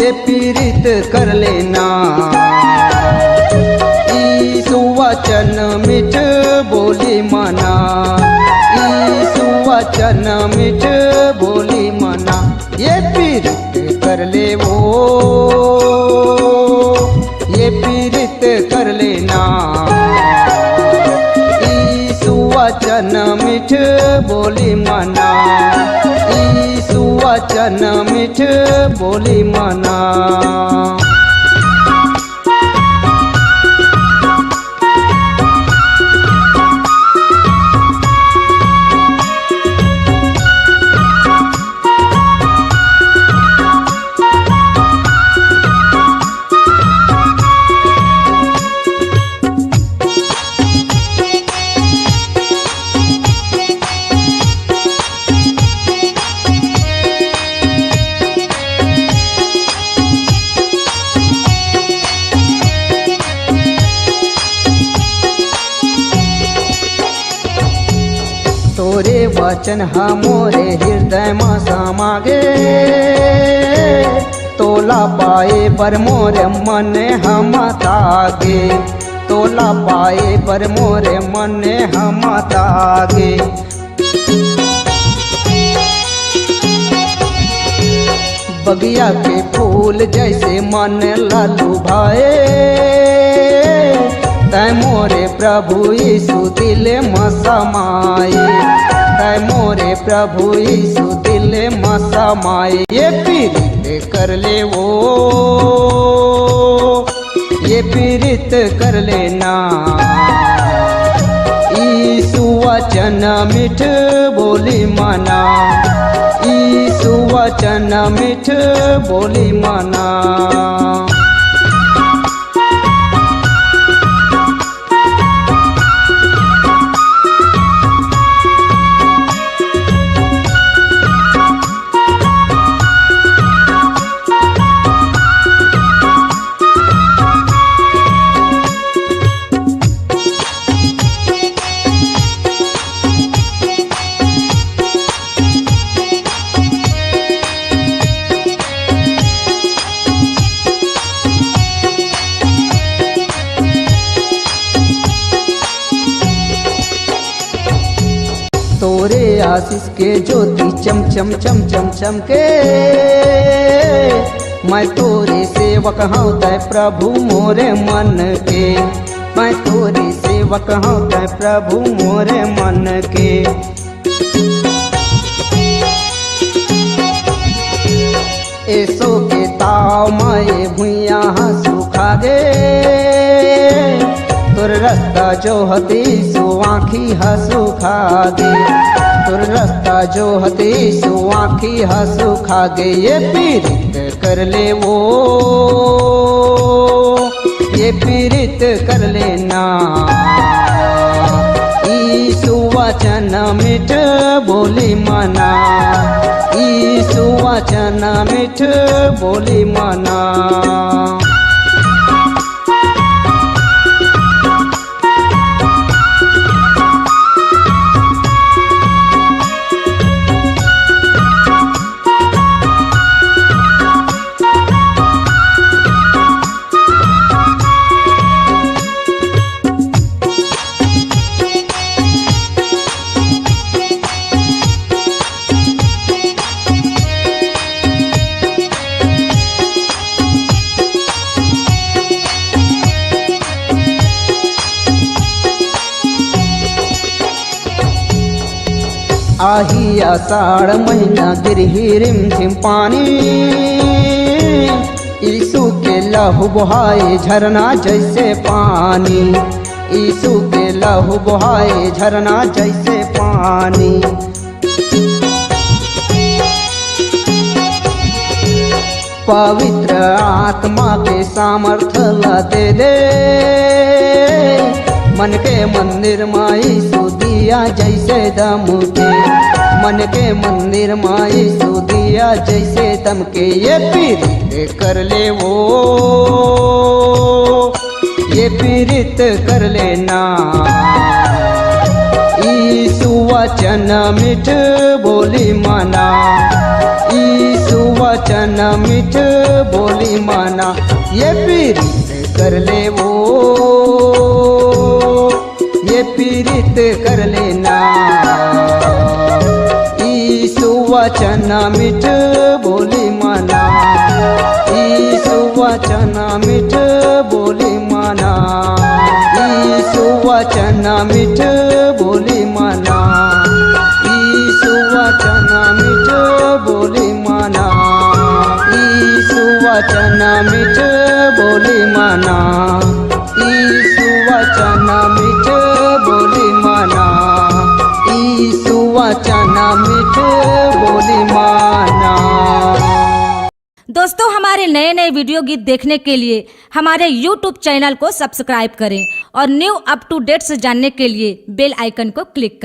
ये पीड़ित कर लेना। यीशु वचन मीठ बोली मना, यीशु वचन मीठ बोली मना। ये पीड़ित कर ले वो, ये पीड़ित कर लेना। यीशु वचन मीठ बोली मना, यीशु वचन मीठ बोली मना। तोरे वचन हमोरे हृदय में समागे, तोला पाए पर मोरे मन हम तागे, तोला पाए पर मोरे मन हम तागे। बगिया के फूल जैसे मन लालू भाए, तै मोरे प्रभु यीशु दिल में समाए, तै मोरे प्रभु यीशु दिल में समाए। ये पीड़ित कर ले वो, ये पीड़ित कर लेना। यीशु वचन मीठ बोली मना, यीशु वचन मीठ बोली मना। तोरे आशीष के ज्योति चम चम चम चम चमके, मैं तोरे सेवक हूँ तै प्रभु मोरे मन के, मैं तोरे सेवक हूँ तै प्रभु मोरे मन के। ऐसो के ताव माए भुइया सुखा गे, तुर रास्ता जो हती सो आँखी सुखा गे, तुर रास्ता जो हती सो आँखी सुखा गे। ये पीड़ित कर ले वो, ये पीड़ित कर लेना। यीशु वचन मीठ बोली मना, यीशु वचन मीठ बोली मना। आही आषाढ़ महीना गिरही रिमझिम पानी, यीशु के लहू बहाए झरना जैसे पानी, यीशु के लहू बहाए झरना जैसे पानी। पवित्र आत्मा के सामर्थ्य ला दे दे, मन के मंदिर माई सुदिया जैसे दम के, मन के मंदिर माई सुदिया जैसे दम के। ये पीड़ित कर ले वो, ये पीड़ित कर लेना। यीशु वचन मीठ बोली मना, यीशु वचन मीठ बोली माना, ये पीरित कर ले वो, ये पीरित कर लेना। ईसु वचन मिठ बोली माना, ईसु वचन मिठ बोली माना, ईसु वचन मिठ बोली माना, ईसु वचन मिठ बोली माना, ईसु वचन मिठ बोली माना, ईसु वचन मिठ बोली माना, ईसु वचन मिठ बोली माना। दोस्तों, हमारे नए नए वीडियो गीत देखने के लिए हमारे YouTube चैनल को सब्सक्राइब करें और न्यू अप टू डेट्स जानने के लिए बेल आइकन को क्लिक करें।